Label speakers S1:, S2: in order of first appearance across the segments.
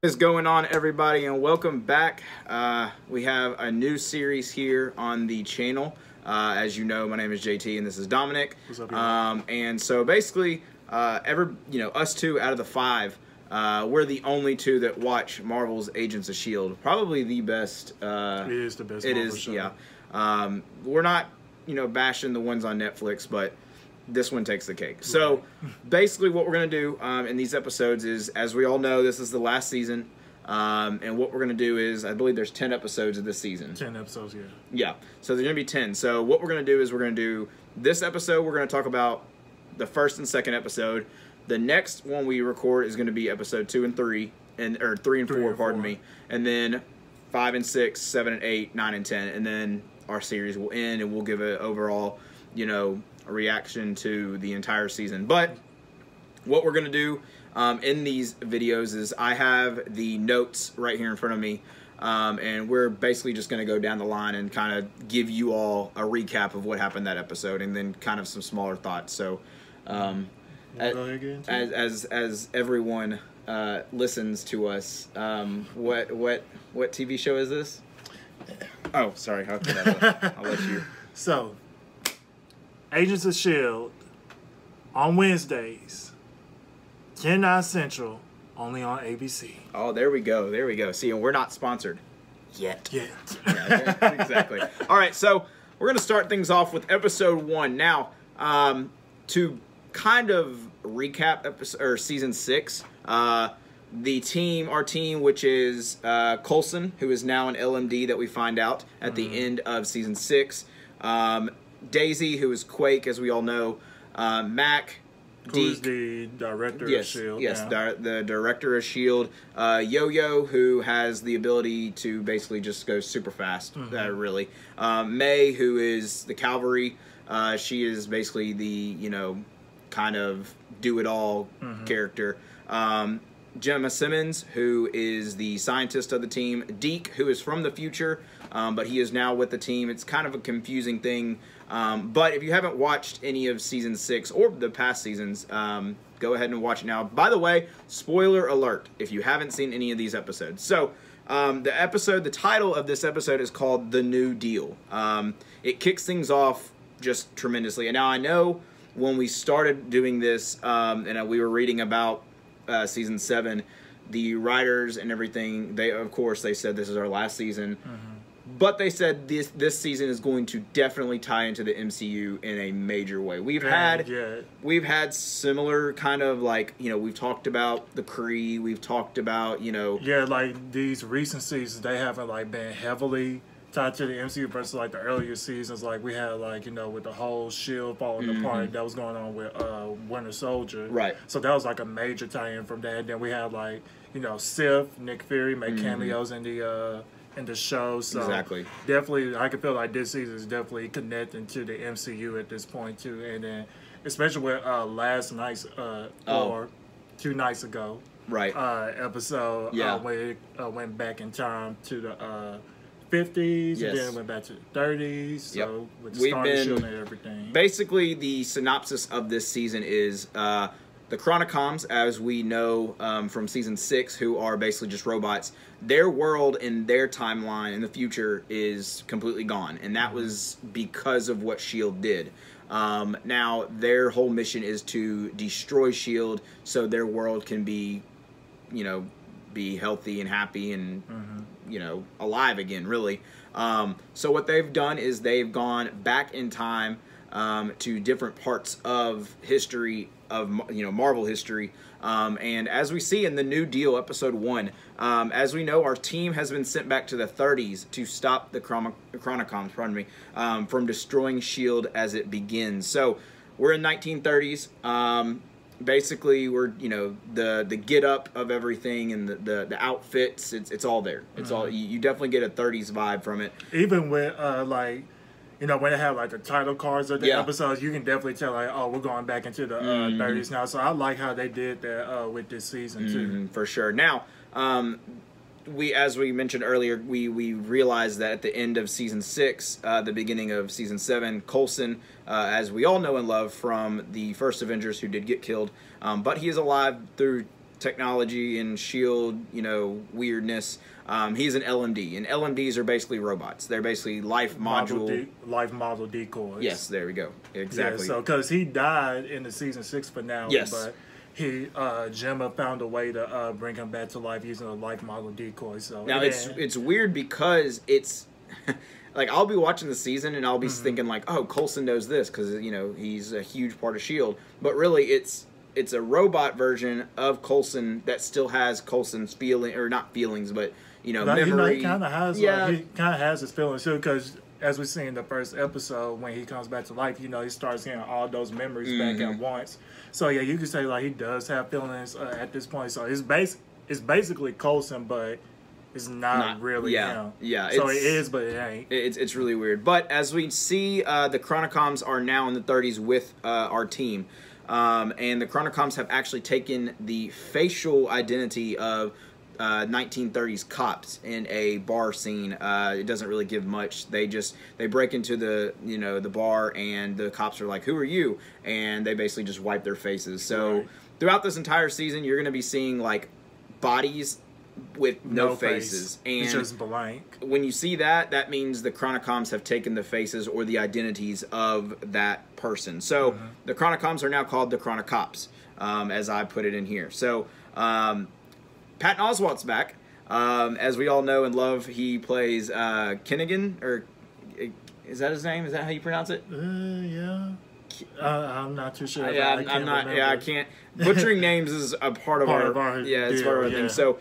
S1: What is going on, everybody, and welcome back. We have a new series here on the channel. As you know, my name is JT and this is Dominic.
S2: What's up, y'all?
S1: And so basically, us two out of the five, we're the only two that watch Marvel's Agents of S.H.I.E.L.D. Probably the best.
S2: It is the best.
S1: It
S2: Marvel
S1: is,
S2: show.
S1: yeah. We're not, bashing the ones on Netflix, but this one takes the cake. Right. So basically what we're going to do in these episodes is, as we all know, this is the last season. And what we're going to do is, I believe there's 10 episodes of this season.
S2: 10 episodes, yeah.
S1: Yeah. So there's going to be 10. So what we're going to do is we're going to do this episode. We're going to talk about the first and second episode. The next one we record is going to be episode 2 and 3, or 3 and 4, pardon me. And then 5 and 6, 7 and 8, 9 and 10. And then our series will end and we'll give an overall, a reaction to the entire season. But what we're going to do in these videos is I have the notes right here in front of me, and we're basically just going to go down the line and kind of give you all a recap of what happened that episode and then kind of some smaller thoughts. So as everyone listens to us, what TV show is this? Oh, sorry. Okay, I'll let you.
S2: So, Agents of S.H.I.E.L.D. on Wednesdays, 10/9 Central, only on ABC.
S1: Oh, there we go. There we go. See, and we're not sponsored yet.
S2: Yeah,
S1: exactly. All right, so we're going to start things off with episode 1. Now, to kind of recap season 6, our team, which is Coulson, who is now an LMD that we find out at the end of season 6. Daisy, who is Quake, as we all know. Mac,
S2: who's the director of S.H.I.E.L.D.
S1: Yes, the director of S.H.I.E.L.D. Yo-Yo, who has the ability to basically just go super fast, really. May, who is the Cavalry. She is basically the, kind of do-it-all character. Gemma Simmons, who is the scientist of the team. Deke, who is from the future, but he is now with the team. It's kind of a confusing thing. But if you haven't watched any of Season 6 or the past seasons, go ahead and watch it now. By the way, spoiler alert if you haven't seen any of these episodes. So the title of this episode is called The New Deal. It kicks things off just tremendously. And now I know when we started doing this, and we were reading about season 7, the writers and everything, they said this is our last season, but they said this season is going to definitely tie into the MCU in a major way. We've had similar kind of we've talked about the Kree, we've talked about
S2: like these recent seasons, they haven't been heavily tied to the MCU versus the earlier seasons. We had with the whole S.H.I.E.L.D. falling apart that was going on with Winter Soldier.
S1: Right.
S2: So that was a major tie-in from that. Then we had Sif, Nick Fury make cameos in the show. So
S1: exactly.
S2: Definitely, I can feel this season is definitely connecting to the MCU at this point too. And then especially with last night's or 2 nights ago,
S1: right,
S2: episode where it went back in time to the 50s, and then it went back to the 30s. So with the start of S.H.I.E.L.D. and everything. Basically,
S1: the synopsis of this season is the Chronicoms, as we know from season 6, who are basically just robots. Their world and their timeline in the future is completely gone, and that was because of what S.H.I.E.L.D. did. Now, their whole mission is to destroy S.H.I.E.L.D. so their world can be, be healthy and happy and alive again, really. So what they've done is they've gone back in time to different parts of history, of Marvel history, and as we see in the New Deal episode 1, as we know, our team has been sent back to the 30s to stop the Chronicoms, from destroying S.H.I.E.L.D. as it begins. So we're in 1930s. Basically, we're the get up of everything and the outfits. It's all there. It's all you definitely get a 30s vibe from it.
S2: Even with when they have the title cards of the episodes, you can definitely tell oh, we're going back into the 30s now. So I like how they did that with this season too.
S1: For sure. Now, as we mentioned earlier, we realized that at the end of season 6, the beginning of season 7, Coulson, as we all know and love from the first Avengers, who did get killed, but he is alive through technology and S.H.I.E.L.D., weirdness. He's an LMD, and LMDs are basically robots. They're basically life module
S2: decoys.
S1: Yes, there we go. Exactly.
S2: Yeah, so because he died in the season 6 finale,
S1: Yes.
S2: but Gemma found a way to bring him back to life using a life model decoy. So
S1: now it's weird because it's like I'll be watching the season and I'll be thinking like, oh, Coulson knows this because he's a huge part of S.H.I.E.L.D., but really it's a robot version of Coulson that still has Coulson's not feelings, but memory.
S2: He kind of has.
S1: Yeah.
S2: He kind of has his feelings too, because as we see in the first episode, when he comes back to life, he starts getting all those memories back at once. So yeah, you could say like he does have feelings at this point. So it's basically Coulson, but it's not really him.
S1: Yeah.
S2: So it is, but it ain't.
S1: It's really weird. But as we see, the Chronicoms are now in the 30s with our team. And the Chronicoms have actually taken the facial identity of 1930s cops in a bar scene. It doesn't really give much. They break into the bar, and the cops are like, "Who are you?" And they basically just wipe their faces. So throughout this entire season, you're going to be seeing like bodies with no faces, and
S2: it's just blank.
S1: When you see that, that means the Chronicoms have taken the faces or the identities of that person. So the Chronicoms are now called the Chronicops, as I put it in here. So Patton Oswalt's back. As we all know and love, he plays Kinnigan, or is that his name? Is that how you pronounce it?
S2: Yeah. I'm not too sure.
S1: I'm not. Yeah, I can't. Butchering names is a part of our. Yeah, it's part of our thing. So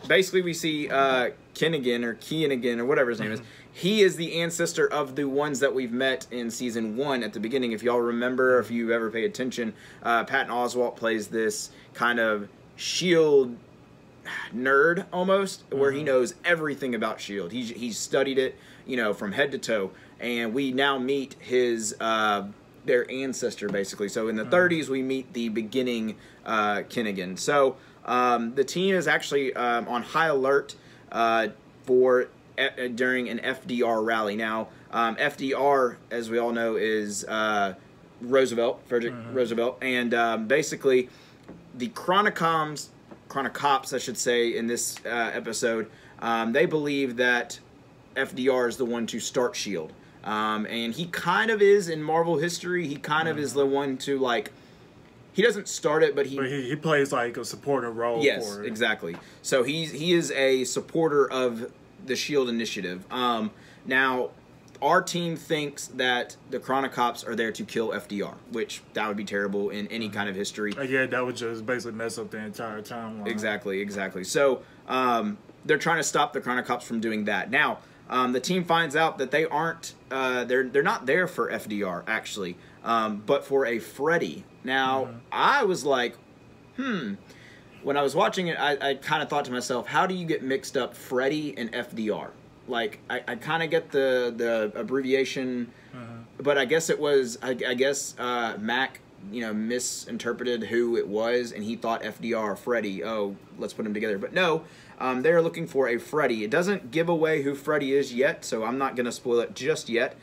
S1: basically, we see Kinnigan or Keanigan or whatever his name is. He is the ancestor of the ones that we've met in season 1 at the beginning. If y'all remember, if you ever pay attention, Patton Oswalt plays this kind of S.H.I.E.L.D. nerd almost, where he knows everything about S.H.I.E.L.D. He's studied it, from head to toe, and we now meet his their ancestor basically. So in the 30s, we meet the beginning Kinnigan. So the team is actually on high alert for during an FDR rally. Now FDR, as we all know, is Frederick Roosevelt, and basically the Chronicops, I should say, in this episode, they believe that FDR is the one to start S.H.I.E.L.D. And he kind of is in Marvel history. He kind of is the one to, like, he doesn't start it, but he
S2: plays like a supporting role.
S1: Yes,
S2: for it.
S1: Exactly. So he is a supporter of the S.H.I.E.L.D. initiative. Now, our team thinks that the Chronicops are there to kill FDR, which that would be terrible in any kind of history.
S2: Yeah, that would just basically mess up the entire timeline.
S1: Exactly. So they're trying to stop the Chronicops from doing that. Now, the team finds out that they aren't, they're not there for FDR, actually, but for a Freddy. Now, I was like, when I was watching it, I kind of thought to myself, how do you get mixed up Freddy and FDR? Like, I kind of get the abbreviation, but I guess it was, I guess Mac, misinterpreted who it was, and he thought FDR or Freddy. Oh, let's put them together. But no, they're looking for a Freddy. It doesn't give away who Freddy is yet, so I'm not going to spoil it just yet.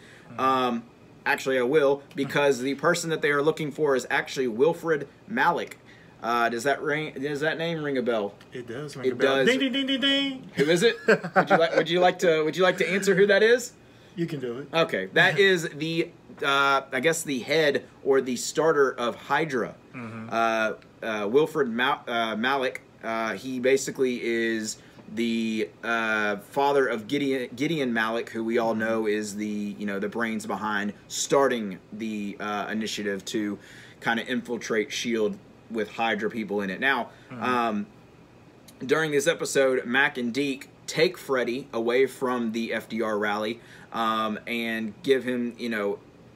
S1: Actually, I will, because the person that they are looking for is actually Wilfred Malik. Does that name ring a bell?
S2: It does ring a bell.
S1: Does.
S2: Ding ding ding ding ding.
S1: Who is it? Would you like to answer who that is?
S2: You can do it.
S1: Okay, that is the I guess the head or the starter of Hydra. Wilfred Malik. He basically is the father of Gideon Malik, who we all know is the the brains behind starting the initiative to kind of infiltrate S.H.I.E.L.D. with Hydra people in it. Now, during this episode, Mac and Deke take Freddy away from the FDR rally and give him,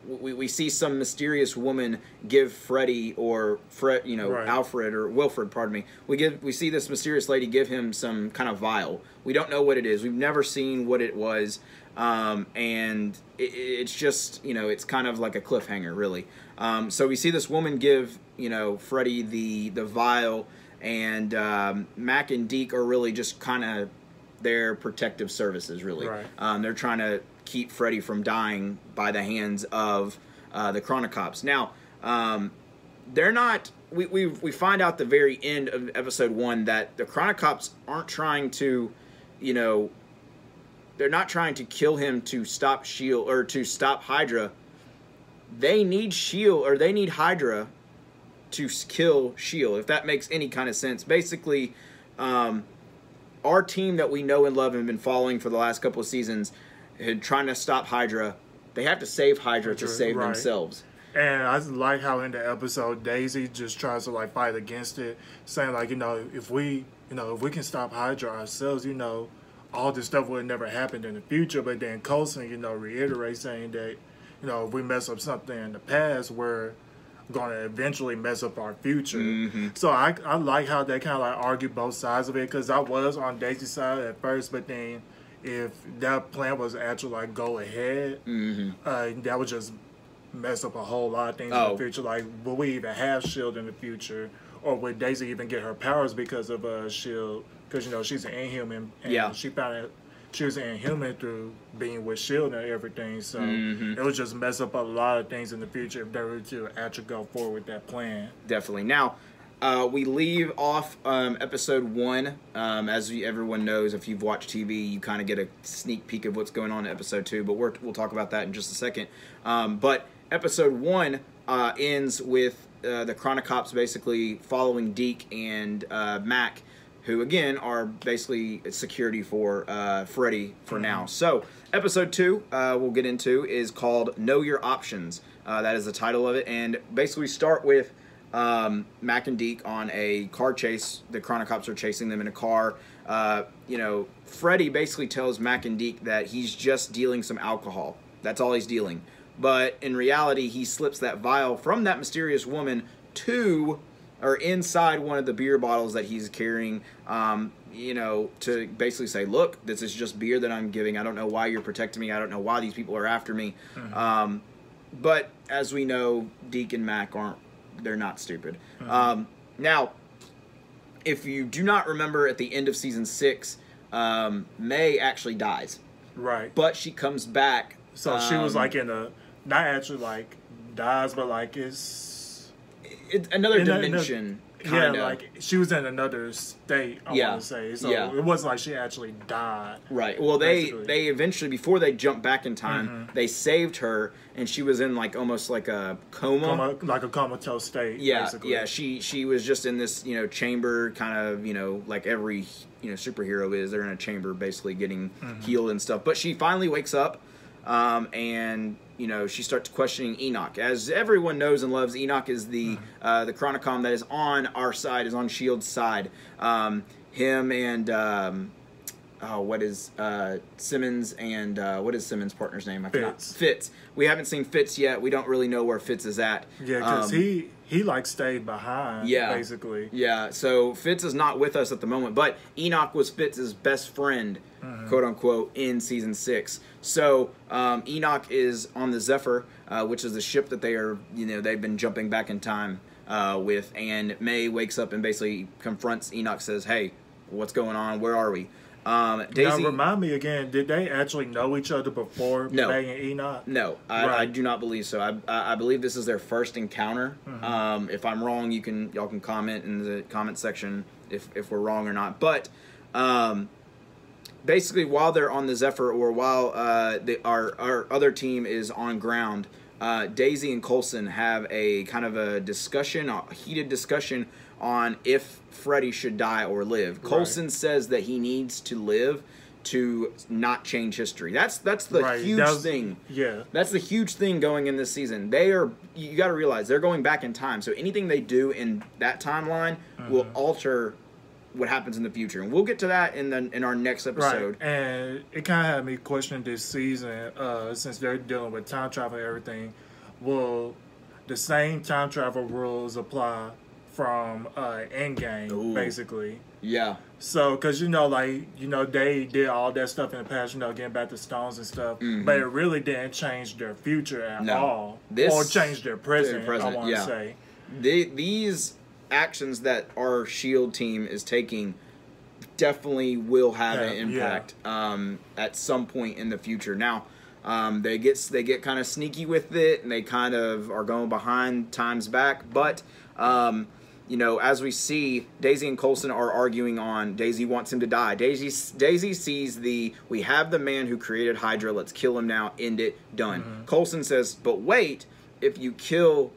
S1: we see some mysterious woman give Freddy or Alfred or Wilfred, pardon me. We see this mysterious lady give him some kind of vial. We don't know what it is. We've never seen what it was, and it's just it's kind of like a cliffhanger, really. So we see this woman give Freddy the vial, and Mac and Deke are really just kind of their protective services, really.
S2: Right.
S1: They're trying to keep Freddy from dying by the hands of the Chronicops. Now, they're not we find out the very end of episode 1 that the Chronocops aren't trying to, you know, they're not trying to kill him to stop S.H.I.E.L.D. or to stop Hydra. They need S.H.I.E.L.D. or they need Hydra to kill S.H.I.E.L.D., if that makes any kind of sense. Basically, our team that we know and love and been following for the last couple of seasons, trying to stop Hydra, they have to save Hydra to save themselves.
S2: And I like how in the episode Daisy just tries to like fight against it, saying like, you know, if we can stop Hydra ourselves, you know, all this stuff would never happen in the future. But then Coulson, you know, reiterates saying that, you know, if we mess up something in the past, we're going to eventually mess up our future. So I like how they kind of like argue both sides of it, because I was on Daisy's side at first, but then if that plan was actually like go ahead, that would just mess up a whole lot of things in the future. Like, will we even have S.H.I.E.L.D. in the future, or would Daisy even get her powers because of S.H.I.E.L.D.? Because, you know, she's an Inhuman, and she found out she was an Inhuman through being with S.H.I.E.L.D. and everything. So it would just mess up a lot of things in the future if they were to actually go forward with that plan.
S1: Definitely. Now, we leave off episode 1. As everyone knows, if you've watched TV, you kind of get a sneak peek of what's going on in episode 2, but we'll talk about that in just a second. But episode 1 ends with the Chronocops basically following Deke and Mac, who again are basically security for Freddy for now. So episode 2 we'll get into is called Know Your Options. That is the title of it, and basically start with Mac and Deke on a car chase. The Chronocops are chasing them in a car. You know, Freddy basically tells Mac and Deke that he's just dealing some alcohol. That's all he's dealing. But in reality, he slips that vial from that mysterious woman to, or inside one of the beer bottles that he's carrying, you know, to basically say, look, this is just beer that I'm giving. I don't know why you're protecting me. I don't know why these people are after me. But as we know, Deke and Mac they're not stupid. Now, if you do not remember, at the end of season 6, May actually dies.
S2: Right.
S1: But she comes back.
S2: So she was like in a, not actually like dies, but like it's
S1: another dimension.
S2: Yeah, like she was in another state, I want to say. So it wasn't like she actually died.
S1: Right. Well, they eventually, before they jumped back in time, they saved her, and she was in like almost like a coma.
S2: Like a comatose state, basically.
S1: Yeah, she was just in this, you know, chamber, kind of, you know, like every, you know, superhero is. They're in a chamber basically getting healed and stuff. But she finally wakes up, and you know, she starts questioning Enoch. As everyone knows and loves, Enoch is the Chronicom that is on our side, is on S.H.I.E.L.D's side. Him and what is Simmons and what is Simmons' partner's name? I forgot. Fitz. We haven't seen Fitz yet. We don't really know where Fitz is at.
S2: Yeah, because he like stayed behind. Basically.
S1: Yeah. So Fitz is not with us at the moment, but Enoch was Fitz's best friend, quote unquote, in season 6. So Enoch is on the Zephyr, which is the ship that they are, you know, they've been jumping back in time with. And May wakes up and basically confronts Enoch, says, "Hey, what's going on? Where are we?" Daisy,
S2: now remind me again, did they actually know each other before May and Enoch?
S1: No, I do not believe so. I believe this is their first encounter. If I'm wrong, y'all can comment in the comment section if we're wrong or not. But basically, while they're on the Zephyr, or while our other team is on ground, Daisy and Coulson have a kind of a discussion, a heated discussion on if Freddy should die or live. Coulson says that he needs to live to not change history. That's the huge thing. Yeah. That's the huge thing going in this season. You got to realize they're going back in time. So anything they do in that timeline will alter what happens in the future. And we'll get to that in our next episode.
S2: Right. And it kind of had me questioning this season, since they're dealing with time travel and everything, will the same time travel rules apply from Endgame, basically? Yeah. So, because, you know, like, you know, they did all that stuff in the past, you know, getting back to stones and stuff, but it really didn't change their future at all. Or change their present, I want to say.
S1: These actions that our S.H.I.E.L.D. team is taking definitely will have an impact at some point in the future. Now, they get kind of sneaky with it, and they kind of are going behind times back, but you know, as we see, Daisy and Coulson are arguing on. Daisy wants him to die. Daisy sees we have the man who created Hydra. Let's kill him now. End it. Done. Coulson says, but wait, if you kill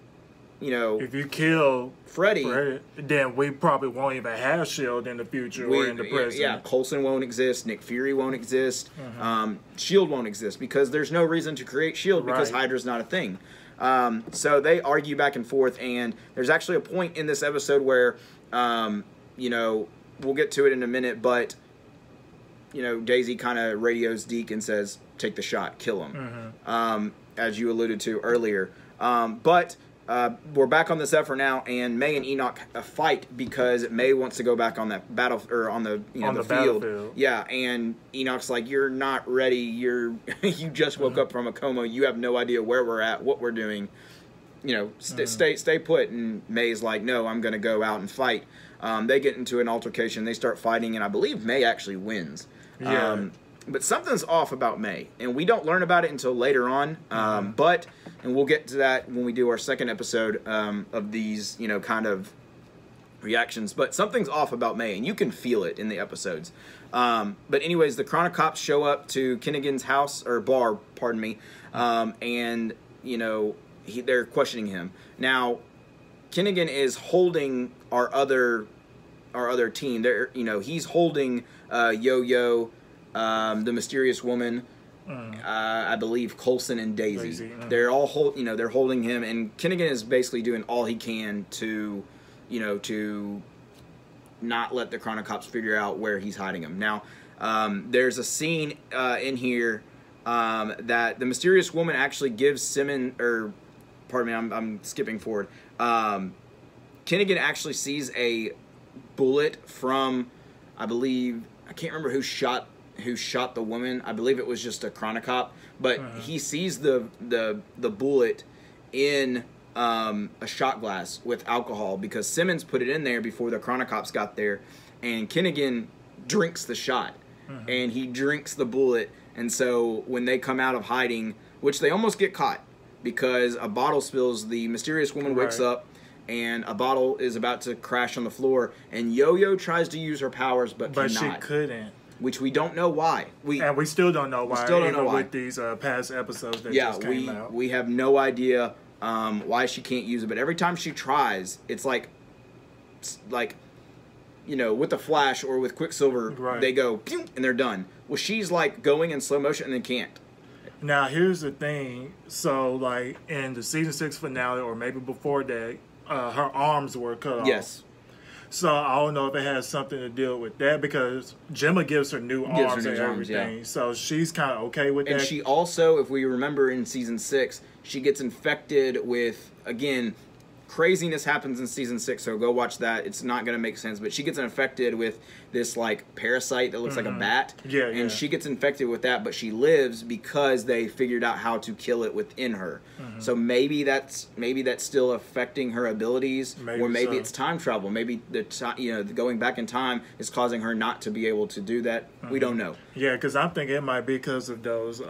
S1: Freddy,
S2: then we probably won't even have S.H.I.E.L.D. in the future or in the present.
S1: Yeah, Coulson won't exist. Nick Fury won't exist. S.H.I.E.L.D. won't exist because there's no reason to create S.H.I.E.L.D. because Hydra's not a thing. So they argue back and forth, and there's actually a point in this episode where, you know, we'll get to it in a minute, but, you know, Daisy kind of radios Deke and says, take the shot, kill him, as you alluded to earlier. But we're back on this effort now, and May and Enoch fight because May wants to go back on that battle or on the the field. Yeah, and Enoch's like, "You're not ready. You just woke up from a coma. You have no idea where we're at, what we're doing. You know, stay put." And May's like, "No, I'm going to go out and fight." They get into an altercation. They start fighting, and I believe May actually wins.
S2: Yeah.
S1: But something's off about May, and we don't learn about it until later on. And we'll get to that when we do our second episode of these, you know, kind of reactions. But something's off about May, and you can feel it in the episodes. But anyways, the Chronocops show up to Kinnigan's house, or bar, pardon me, and, you know, they're questioning him. Now, Kinnigan is holding our other team. You know, he's holding Yo-Yo, the mysterious woman, I believe Coulson and Daisy. They're all they're holding him, and Kinnigan is basically doing all he can to, you know, to not let the Chronocops figure out where he's hiding him. Now, there's a scene in here that the mysterious woman actually gives Simmons, or pardon me, I'm skipping forward. Kinnigan actually sees a bullet from, I believe, I can't remember who shot the woman. I believe it was just a Chronocop, but he sees the bullet in a shot glass with alcohol because Simmons put it in there before the Chronocops got there, and Kinnigan drinks the shot, and he drinks the bullet, and so when they come out of hiding, which they almost get caught because a bottle spills, the mysterious woman wakes up, and a bottle is about to crash on the floor, and Yo-Yo tries to use her powers but cannot.
S2: She couldn't.
S1: Which we don't know why.
S2: And we still don't know why. We still don't know why. With these past episodes that just came out.
S1: We have no idea why she can't use it. But every time she tries, it's like, you know, with the Flash or with Quicksilver, they go, pew, and they're done. Well, she's like going in slow motion and then can't.
S2: Now, here's the thing. So, like, in the season 6 finale, or maybe before that, her arms were cut off.
S1: Yes.
S2: So I don't know if it has something to do with that because Gemma gives her new arms and everything. Yeah. So she's kind of okay with that.
S1: And she also, if we remember in season 6, she gets infected with, again, craziness happens in season 6, so go watch that. It's not going to make sense, but she gets infected with this like parasite that looks like a bat. And she gets infected with that, but she lives because they figured out how to kill it within her. So maybe that's still affecting her abilities, or maybe it's time travel. Maybe the going back in time is causing her not to be able to do that. We don't know.
S2: Yeah, because I'm thinking it might be because of those.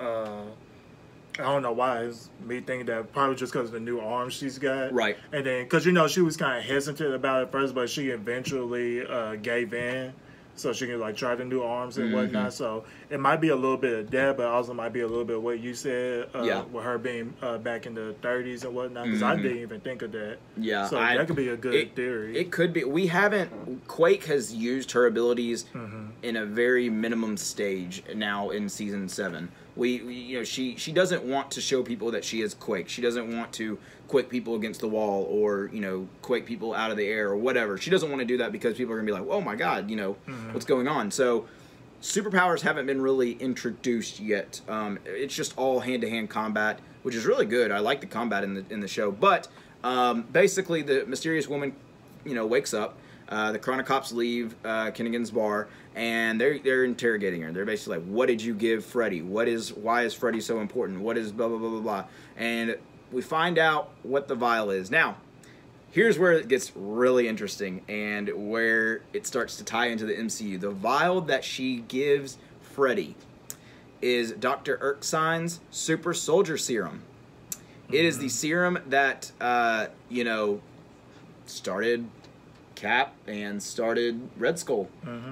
S2: I don't know why. It's me thinking that probably just because of the new arms she's got.
S1: Right.
S2: And then, because, you know, she was kind of hesitant about it first, but she eventually gave in. So she can, like, try the new arms and whatnot. So it might be a little bit of that, but also might be a little bit of what you said with her being back in the 30s and whatnot. Because I didn't even think of that.
S1: Yeah.
S2: So that could be a good theory.
S1: It could be. We haven't... Quake has used her abilities in a very minimum stage now in season 7. You know, she doesn't want to show people that she is Quake. She doesn't want to Quake people against the wall or, you know, Quake people out of the air or whatever. She doesn't want to do that because people are going to be like, oh my God, you know, what's going on? So superpowers haven't been really introduced yet. It's just all hand-to-hand combat, which is really good. I like the combat in the show. But basically the mysterious woman, you know, wakes up. The Chronocops leave Kinnigan's bar, and they're interrogating her. They're basically like, what did you give Freddy? Why is Freddy so important? What is blah, blah, blah, blah, blah. And we find out what the vial is. Now, here's where it gets really interesting and where it starts to tie into the MCU. The vial that she gives Freddy is Dr. Erskine's Super Soldier Serum. It is the serum that, you know, started Cap and started Red Skull.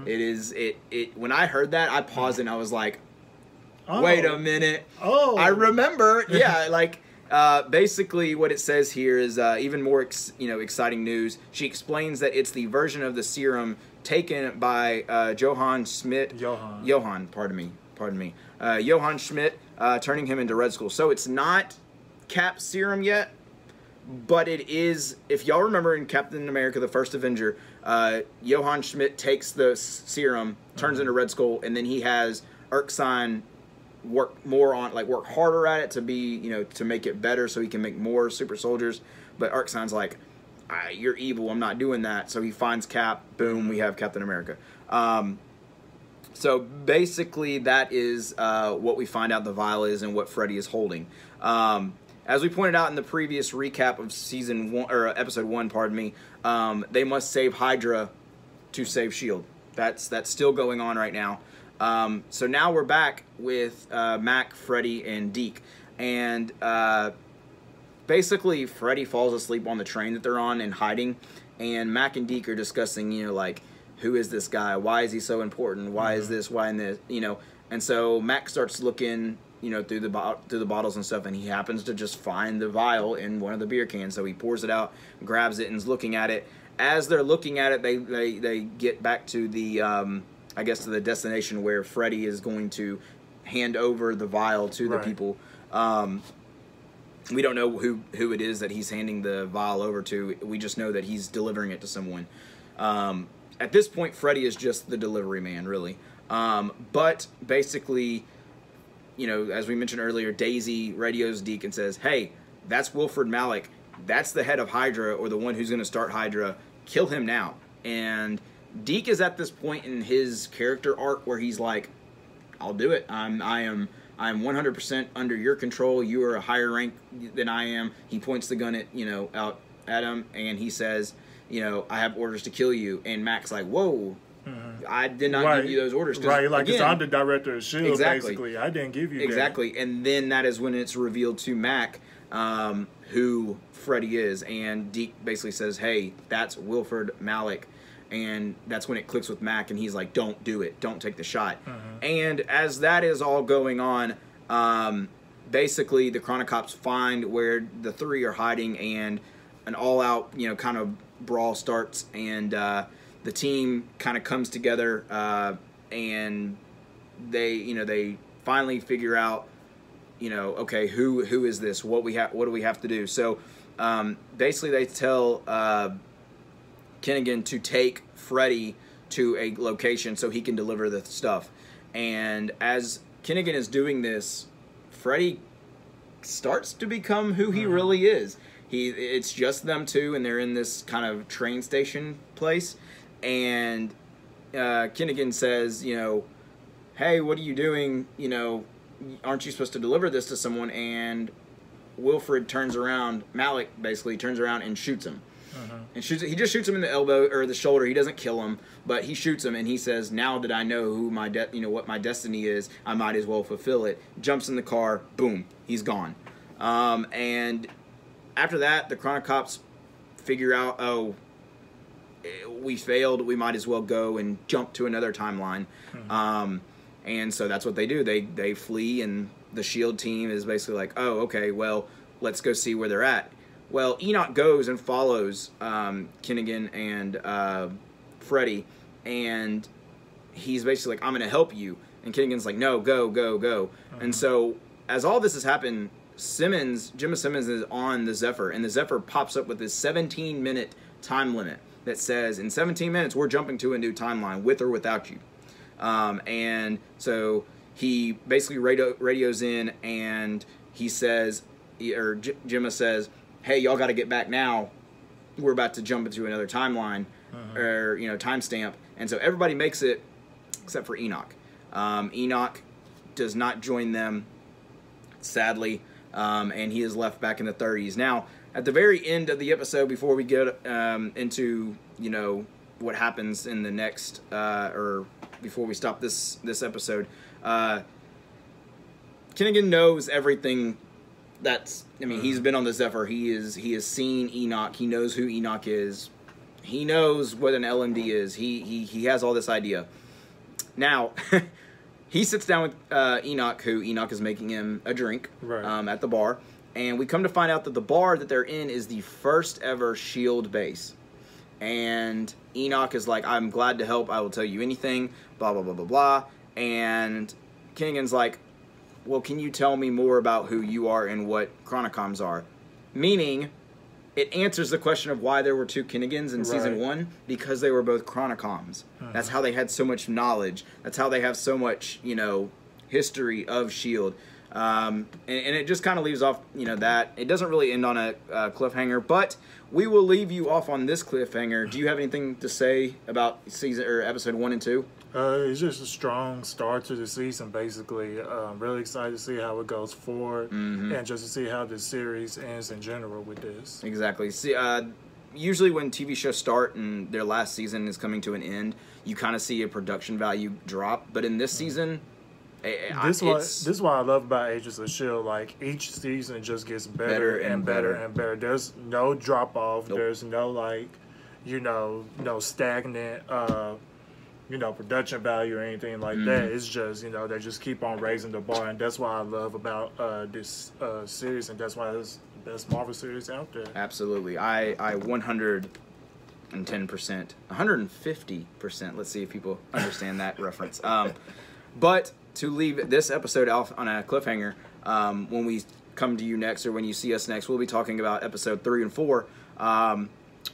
S1: It when I heard that, I paused and I was like, wait a minute. I remember. Yeah, like basically what it says here is even more exciting news. She explains that it's the version of the serum taken by Johann Schmidt. Johann, pardon me. Johann Schmidt, turning him into Red Skull. So it's not Cap's serum yet, but it is. If y'all remember in Captain America: The First Avenger, Johann Schmidt takes the serum, turns into Red Skull, and then he has Erskine work harder at it to be, to make it better so he can make more super soldiers. But Erskine's like, you're evil, I'm not doing that. So he finds Cap, boom, we have Captain America. So basically that is what we find out the vial is and what Freddy is holding. As we pointed out in the previous recap of season 1 or episode 1, pardon me, they must save Hydra to save S.H.I.E.L.D. That's still going on right now. So now we're back with Mac, Freddy, and Deke, and basically Freddy falls asleep on the train that they're on and hiding, and Mac and Deke are discussing, like, who is this guy? Why is he so important? Why is this? Why in this? And so Mac starts looking, through the bottles and stuff, and he happens to just find the vial in one of the beer cans. So he pours it out, grabs it, and is looking at it. As they're looking at it, they get back to the I guess to the destination where Freddy is going to hand over the vial to the people. We don't know who it is that he's handing the vial over to. We just know that he's delivering it to someone. At this point, Freddy is just the delivery man, really. But basically, as we mentioned earlier, Daisy radios Deke and says, hey, that's Wilfred Malik. That's the head of Hydra, or the one who's going to start Hydra. Kill him now. And Deke is at this point in his character arc where he's like, I'll do it. I'm 100% under your control. You are a higher rank than I am. He points the gun at, out at him, and he says, I have orders to kill you. And Mac's like, whoa, I did not give you those orders.
S2: Right, like, because I'm the director of S.H.I.E.L.D., basically. I didn't give you
S1: that. And then that is when it's revealed to Mac who Freddy is. And Deke basically says, hey, that's Wilfred Malik. And that's when it clicks with Mac, and he's like, don't do it. Don't take the shot. And as that is all going on, basically the Chronocops find where the three are hiding, and an all-out, kind of brawl starts, and the team kind of comes together, and they finally figure out, okay, who is this? What do we have to do? So basically they tell Kinnigan to take Freddy to a location so he can deliver the stuff. And as Kinnigan is doing this, Freddy starts to become who he really is. It's just them two, and they're in this kind of train station place. And Kinnigan says, hey, what are you doing? Aren't you supposed to deliver this to someone? And Wilfred turns around, Malik basically turns around and shoots him. And he just shoots him in the elbow or the shoulder. He doesn't kill him, but he shoots him, and he says, now that I know who what my destiny is, I might as well fulfill it. Jumps in the car, boom, he's gone. And after that, the Chronocops figure out, oh, we failed, we might as well go and jump to another timeline. And so that's what they do. They flee, and the S.H.I.E.L.D. team is basically like, oh, okay, well, let's go see where they're at. Well, Enoch goes and follows Kinnigan and Freddy, and he's basically like, I'm going to help you. And Kinnigan's like, no, go. And so as all this has happened, Jimma Simmons is on the Zephyr, and the Zephyr pops up with this 17-minute time limit that says, in 17 minutes, we're jumping to a new timeline, with or without you. And so he basically radios in, and he says, or Jimma says, hey, y'all got to get back now. We're about to jump into another timeline, or, timestamp. And so everybody makes it except for Enoch. Enoch does not join them, sadly, and he is left back in the 30s. Now, at the very end of the episode, before we get into, what happens in the next, or before we stop this episode, Kinnigan knows everything. He's been on the Zephyr. He has seen Enoch. He knows who Enoch is. he knows what an LMD is. He has all this idea. Now, he sits down with Enoch, who Enoch is making him a drink at the bar. And we come to find out that the bar that they're in is the first ever S.H.I.E.L.D. base. And Enoch is like, I'm glad to help. I will tell you anything, blah, blah, blah, blah, blah. And Kinnigan's like, well, can you tell me more about who you are and what Chronicoms are? Meaning, it answers the question of why there were two Kinnigans in Season 1, because they were both Chronicoms. That's how they had so much knowledge. That's how they have so much, you know, history of S.H.I.E.L.D. And it just kind of leaves off, you know, that. It doesn't really end on a cliffhanger, but we will leave you off on this cliffhanger. Do you have anything to say about episode 1 and 2?
S2: It's just a strong start to the season, basically. Really excited to see how it goes forward, and just to see how the series ends in general with this.
S1: Exactly. See, usually when TV shows start and their last season is coming to an end, you kind of see a production value drop. But in this season,
S2: this is what I love about Agents of S.H.I.E.L.D. Like, each season just gets better and better and better. There's no drop off. Nope. There's no, like, you know, no stagnant you know, production value or anything like that. It's just, you know, they just keep on raising the bar, and that's what I love about this series, and that's why it's the best Marvel series out there.
S1: Absolutely. I 110%, 150%, let's see if people understand that reference. But to leave this episode off on a cliffhanger, when we come to you next, or when you see us next, we'll be talking about episode 3 and 4,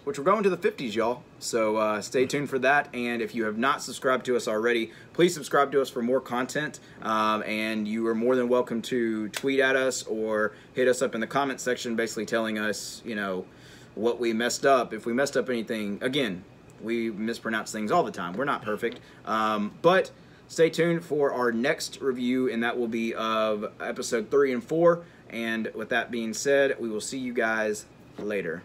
S1: which we're going to the 50s, y'all. So stay tuned for that. And if you have not subscribed to us already, please subscribe to us for more content. And you are more than welcome to tweet at us or hit us up in the comment section, basically telling us, you know, what we messed up. If we messed up anything, again, we mispronounce things all the time. We're not perfect. But stay tuned for our next review, and that will be of episode 3 and 4. And with that being said, we will see you guys later.